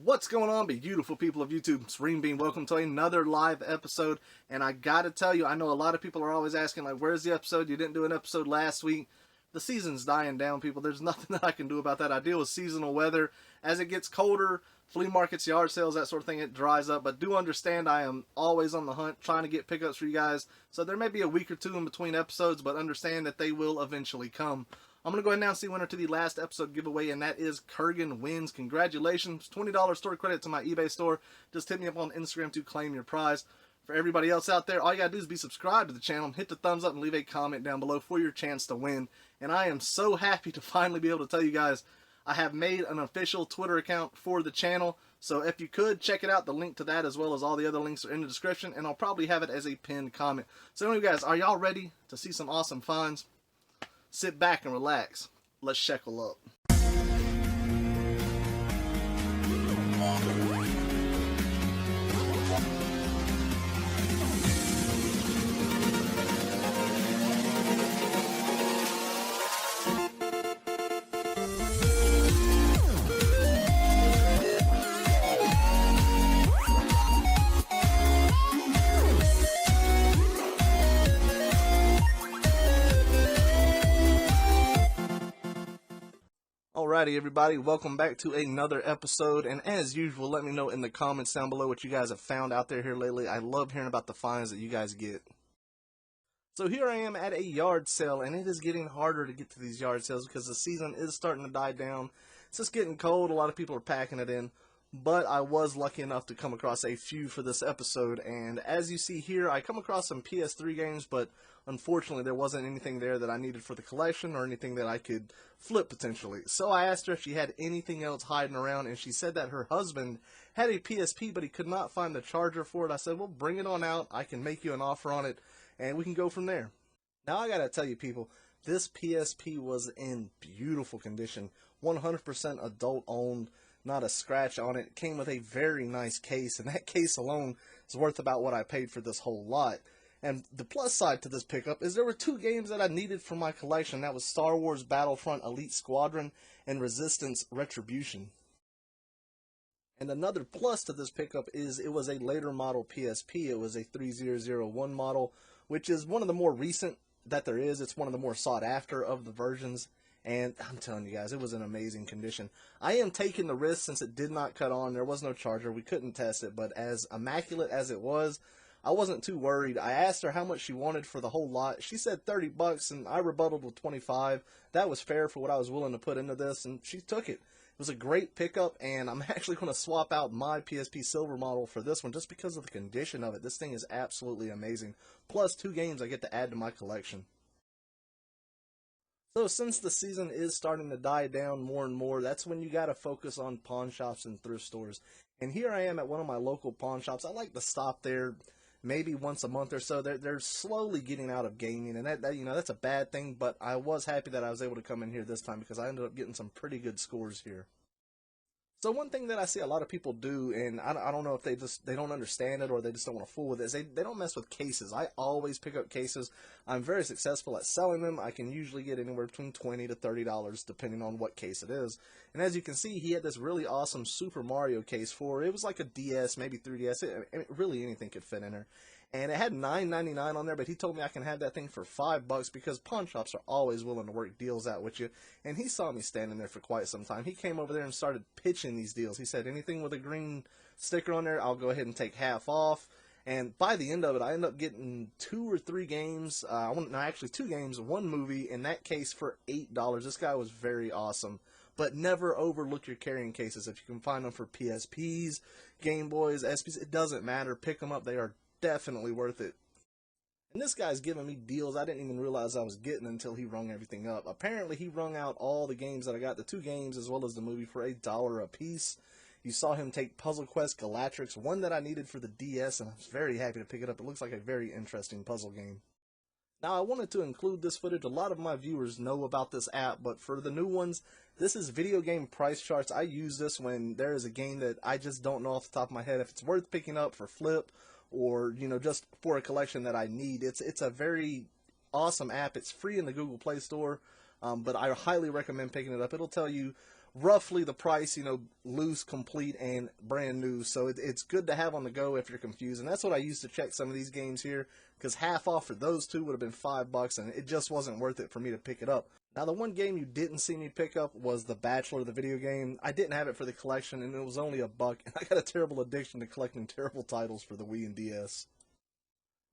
What's going on, beautiful people of YouTube? It's Renebean. Welcome to another live episode. And I gotta tell you, I know a lot of people are always asking, like, where's the episode? You didn't do an episode last week. The season's dying down, people. There's nothing that I can do about that. I deal with seasonal weather. As it gets colder, flea markets, yard sales, that sort of thing, it dries up. But do understand I am always on the hunt, trying to get pickups for you guys. So there may be a week or two in between episodes, but understand that they will eventually come. I'm going to go ahead and announce the winner to the last episode giveaway, and that is Kurgan Wins. Congratulations. $20 store credit to my eBay store. Just hit me up on Instagram to claim your prize. For everybody else out there, all you got to do is be subscribed to the channel, hit the thumbs up, and leave a comment down below for your chance to win. And I am so happy to finally be able to tell you guys I have made an official Twitter account for the channel. So if you could, check it out. The link to that as well as all the other links are in the description, and I'll probably have it as a pinned comment. So anyway, guys, are y'all ready to see some awesome finds? Sit back and relax. Let's shekel up. Alrighty, everybody, welcome back to another episode, and as usual, let me know in the comments down below what you guys have found out there here lately. I love hearing about the finds that you guys get. So here I am at a yard sale, and it is getting harder to get to these yard sales because the season is starting to die down. It's just getting cold, a lot of people are packing it in, but I was lucky enough to come across a few for this episode, and as you see here, I come across some PS3 games, but unfortunately there wasn't anything there that I needed for the collection or anything that I could flip potentially. So I asked her if she had anything else hiding around, and she said that her husband had a PSP, but he could not find the charger for it. I said, well, bring it on out, I can make you an offer on it, and we can go from there. Now I gotta tell you, people, this PSP was in beautiful condition, 100% adult owned, not a scratch on it. It came with a very nice case, and that case alone is worth about what I paid for this whole lot. And the plus side to this pickup is there were two games that I needed for my collection. That was Star Wars Battlefront Elite Squadron and Resistance Retribution. And another plus to this pickup is it was a later model PSP. It was a 3001 model, which is one of the more recent that there is. It's one of the more sought after of the versions. And I'm telling you guys, it was in amazing condition. I am taking the risk since it did not cut on. There was no charger. We couldn't test it. But as immaculate as it was, I wasn't too worried. I asked her how much she wanted for the whole lot. She said $30, and I rebutted with $25. That was fair for what I was willing to put into this, and she took it. It was a great pickup, and I'm actually going to swap out my PSP Silver model for this one just because of the condition of it. This thing is absolutely amazing. Plus, 2 games I get to add to my collection. So since the season is starting to die down more and more, that's when you got to focus on pawn shops and thrift stores. And here I am at one of my local pawn shops. I like to stop there maybe once a month or so. They're slowly getting out of gaming, and that that's a bad thing, but I was happy that I was able to come in here this time because I ended up getting some pretty good scores here. So one thing that I see a lot of people do, and I don't know if they don't understand it or they just don't want to fool with it, is they don't mess with cases. I always pick up cases. I'm very successful at selling them. I can usually get anywhere between $20 to $30 depending on what case it is. And as you can see, he had this really awesome Super Mario case for it was like a DS, maybe 3DS. Really anything could fit in there. And it had $9.99 on there, but he told me I can have that thing for $5 because pawn shops are always willing to work deals out with you. And he saw me standing there for quite some time. He came over there and started pitching these deals. He said, anything with a green sticker on there, I'll go ahead and take half off. And by the end of it, I ended up getting 2 or 3 games. Actually 2 games, 1 movie, in that case for $8. This guy was very awesome. But never overlook your carrying cases. If you can find them for PSPs, Game Boys, SPs, it doesn't matter. Pick them up. They are definitely worth it. And this guy's giving me deals I didn't even realize I was getting until he rung everything up. Apparently he rung out all the games that I got, the 2 games as well as the movie, for $1 a piece. You saw him take Puzzle Quest Galatrix, one that I needed for the DS, and I was very happy to pick it up. It looks like a very interesting puzzle game. Now, I wanted to include this footage. A lot of my viewers know about this app, but for the new ones, this is Video Game Price Charts. I use this when there is a game that I just don't know off the top of my head if it's worth picking up for flip or, just for a collection that I need. It's a very awesome app. It's free in the Google Play Store, but I highly recommend picking it up. It'll tell you roughly the price, loose, complete, and brand new. So it's good to have on the go if you're confused. And that's what I used to check some of these games here, because half off for those two would have been $5, and it just wasn't worth it for me to pick it up. Now, the one game you didn't see me pick up was The Bachelor, the video game. I didn't have it for the collection, and it was only $1, and I got a terrible addiction to collecting terrible titles for the Wii and DS.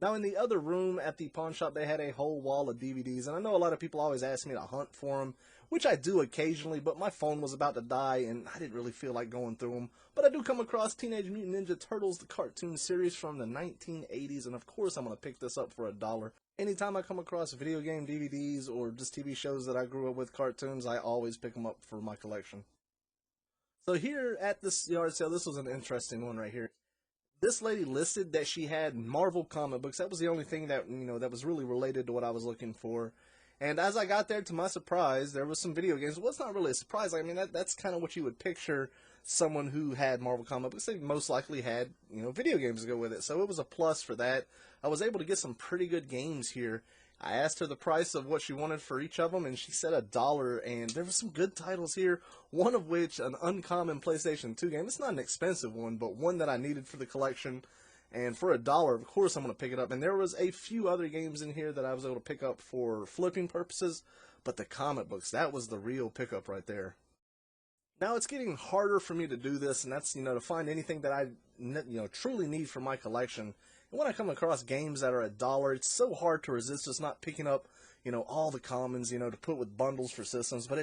Now, in the other room at the pawn shop, they had a whole wall of DVDs, and I know a lot of people always ask me to hunt for them, which I do occasionally, but my phone was about to die, and I didn't really feel like going through them. But I do come across Teenage Mutant Ninja Turtles, the cartoon series from the 1980s, and of course I'm going to pick this up for $1. Anytime I come across video game DVDs or just TV shows that I grew up with, cartoons, I always pick them up for my collection. So here at this yard sale, this was an interesting one right here. This lady listed that she had Marvel comic books. That was the only thing that, that was really related to what I was looking for. And as I got there, to my surprise, there was some video games. Well, it's not really a surprise. I mean, that's kind of what you would picture someone who had Marvel comic books. They most likely had, video games to go with it. So it was a plus for that. I was able to get some pretty good games here. I asked her the price of what she wanted for each of them, and she said $1, and there were some good titles here, one of which, an uncommon PlayStation 2 game. It's not an expensive one, but one that I needed for the collection, and for $1, of course I'm going to pick it up. And there was a few other games in here that I was able to pick up for flipping purposes, but the comic books, that was the real pickup right there. Now, it's getting harder for me to do this, and that's, to find anything that I, truly need for my collection. And when I come across games that are $1, it's so hard to resist just not picking up, all the commons, to put with bundles for systems. But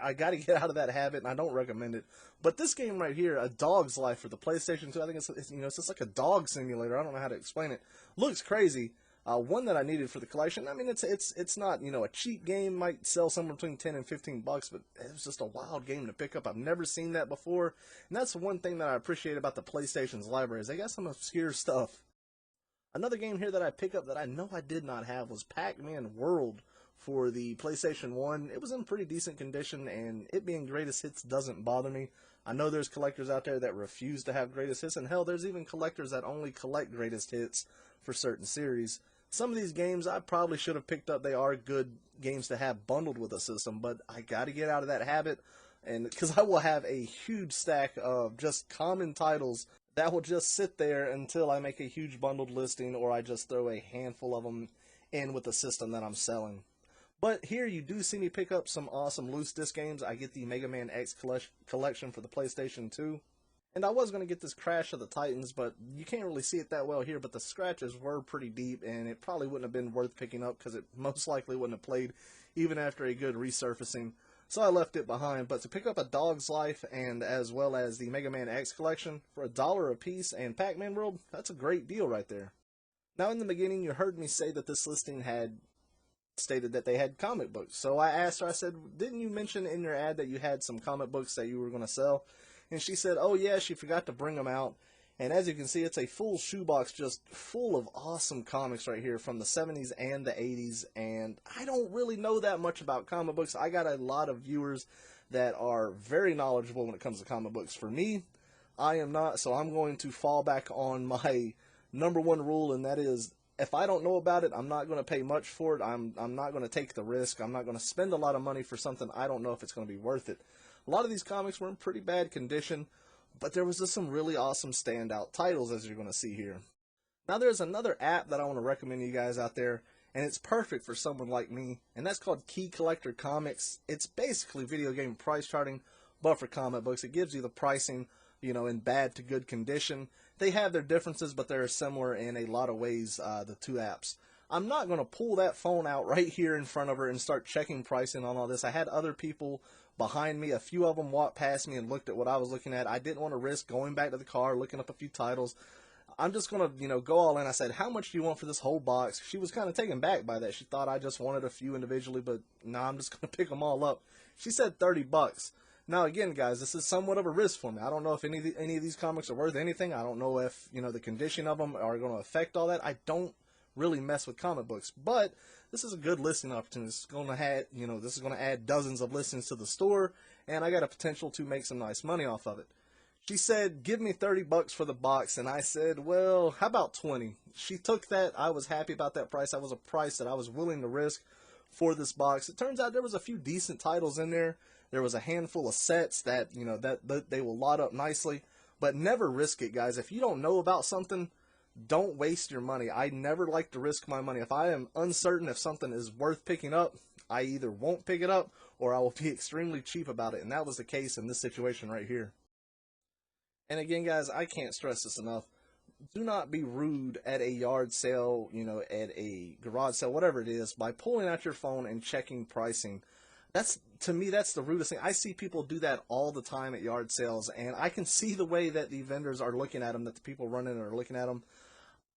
I got to get out of that habit, and I don't recommend it. But this game right here, A Dog's Life for the PlayStation 2, I think it's just like a dog simulator. I don't know how to explain it. Looks crazy. One that I needed for the collection. I mean, it's not, a cheap game. Might sell somewhere between $10 and $15, but it was just a wild game to pick up. I've never seen that before. And that's one thing that I appreciate about the PlayStation's library, is they got some obscure stuff. Another game here that I picked up that I know I did not have was Pac-Man World for the PlayStation 1. It was in pretty decent condition, and it being greatest hits doesn't bother me. I know there's collectors out there that refuse to have greatest hits, and hell, there's even collectors that only collect greatest hits for certain series. Some of these games I probably should have picked up. They are good games to have bundled with a system, but I got to get out of that habit, and because I will have a huge stack of just common titles that will just sit there until I make a huge bundled listing, or I just throw a handful of them in with the system that I'm selling. But here you do see me pick up some awesome loose disc games. I get the Mega Man X collection for the PlayStation 2. And I was going to get this Crash of the Titans, but you can't really see it that well here, but the scratches were pretty deep, and it probably wouldn't have been worth picking up because it most likely wouldn't have played even after a good resurfacing. So I left it behind. But to pick up A Dog's Life and as well as the Mega Man X collection for $1 a piece and Pac-Man World, that's a great deal right there. Now, in the beginning, you heard me say that this listing had stated that they had comic books. So I asked her, I said, didn't you mention in your ad that you had some comic books that you were going to sell? And she said, oh yeah, she forgot to bring them out. And as you can see, it's a full shoebox just full of awesome comics right here from the 70s and the 80s. And I don't really know that much about comic books. I got a lot of viewers that are very knowledgeable when it comes to comic books. For me, I am not, so I'm going to fall back on my number one rule, and that is, if I don't know about it, I'm not going to pay much for it. I'm not going to take the risk. I'm not going to spend a lot of money for something I don't know if it's going to be worth it. A lot of these comics were in pretty bad condition, but there was just some really awesome standout titles, as you're going to see here. Now, there's another app that I want to recommend to you guys out there, and it's perfect for someone like me, and that's called Key Collector Comics. It's basically video game price charting, but for comic books. It gives you the pricing, in bad to good condition. They have their differences, but they're similar in a lot of ways, the two apps. I'm not going to pull that phone out right here in front of her and start checking pricing on all this. I had other people behind me. A few of them walked past me and looked at what I was looking at. I didn't want to risk going back to the car, looking up a few titles. I'm just going to, go all in. I said, how much do you want for this whole box? She was kind of taken back by that. She thought I just wanted a few individually, but no, I'm just going to pick them all up. She said $30. Now, again, guys, this is somewhat of a risk for me. I don't know if any of these comics are worth anything. I don't know if, the condition of them are going to affect all that. I don't really mess with comic books, but this is a good listing opportunity. This is going to add, this is going to add dozens of listings to the store, and I got a potential to make some nice money off of it. She said, give me $30 for the box, and I said, well, how about 20? She took that. I was happy about that price. That was a price that I was willing to risk for this box. It turns out there was a few decent titles in there. There was a handful of sets that, that they will lot up nicely, but never risk it, guys. If you don't know about something, don't waste your money. I never like to risk my money. If I am uncertain if something is worth picking up, I either won't pick it up or I will be extremely cheap about it. And that was the case in this situation right here. And again, guys, I can't stress this enough. Do not be rude at a yard sale, at a garage sale, whatever it is, by pulling out your phone and checking pricing. To me, that's the rudest thing. I see people do that all the time at yard sales, and I can see the way that the vendors are looking at them, that the people running are looking at them.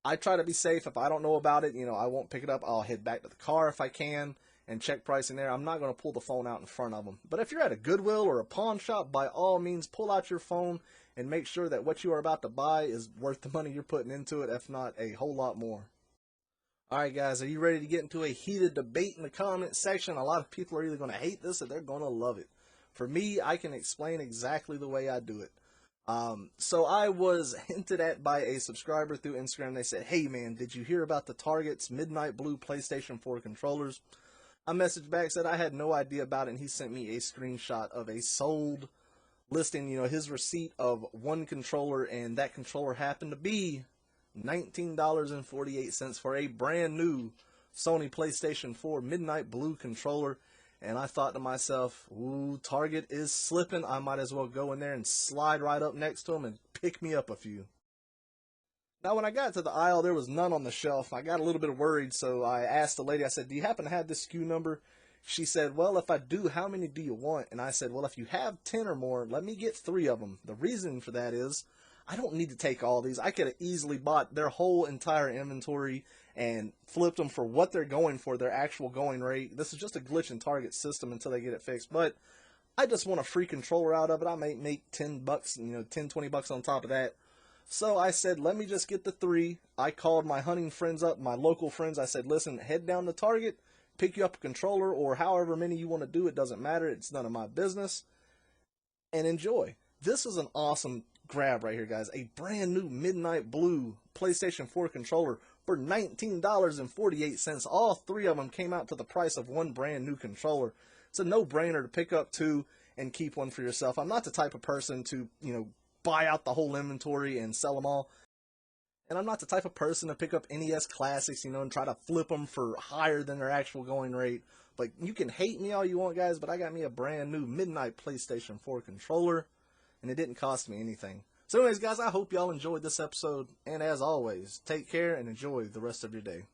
I try to be safe. If I don't know about it, I won't pick it up. I'll head back to the car if I can and check pricing there. I'm not going to pull the phone out in front of them. But if you're at a Goodwill or a pawn shop, by all means, pull out your phone and make sure that what you are about to buy is worth the money you're putting into it, if not a whole lot more. Alright guys, are you ready to get into a heated debate in the comment section? A lot of people are either going to hate this or they're going to love it. For me, I can explain exactly the way I do it. So I was hinted at by a subscriber through Instagram. They said, hey man, did you hear about the Target's Midnight Blue PlayStation 4 controllers? I messaged back, said I had no idea about it, and he sent me a screenshot of a sold listing, his receipt of one controller, and that controller happened to be $19.48 for a brand new Sony PlayStation 4 Midnight Blue controller. And I thought to myself, ooh, Target is slipping. I might as well go in there and slide right up next to them and pick me up a few. Now, when I got to the aisle, there was none on the shelf. I got a little bit worried, so I asked the lady, I said, do you happen to have this SKU number? She said, well, if I do, how many do you want? And I said, well, if you have 10 or more, let me get 3 of them. The reason for that is I don't need to take all these. I could have easily bought their whole entire inventory and flipped them for what they're going for, their actual going rate. This is just a glitch in Target's system until they get it fixed. But I just want a free controller out of it. I may make $10, $10-20 on top of that. So I said, let me just get the 3. I called my hunting friends up, my local friends. I said, listen, head down to Target, pick you up a controller, or however many you want to do. It doesn't matter. It's none of my business. And enjoy. This is an awesome grab right here, guys. A brand new Midnight Blue PlayStation 4 controller for $19.48. All 3 of them came out to the price of one brand new controller. It's a no-brainer to pick up 2 and keep one for yourself. I'm not the type of person to, buy out the whole inventory and sell them all. And I'm not the type of person to pick up NES classics, and try to flip them for higher than their actual going rate. But you can hate me all you want, guys, but I got me a brand new Midnight PlayStation 4 controller, and it didn't cost me anything. So anyways, guys, I hope y'all enjoyed this episode, and as always, take care and enjoy the rest of your day.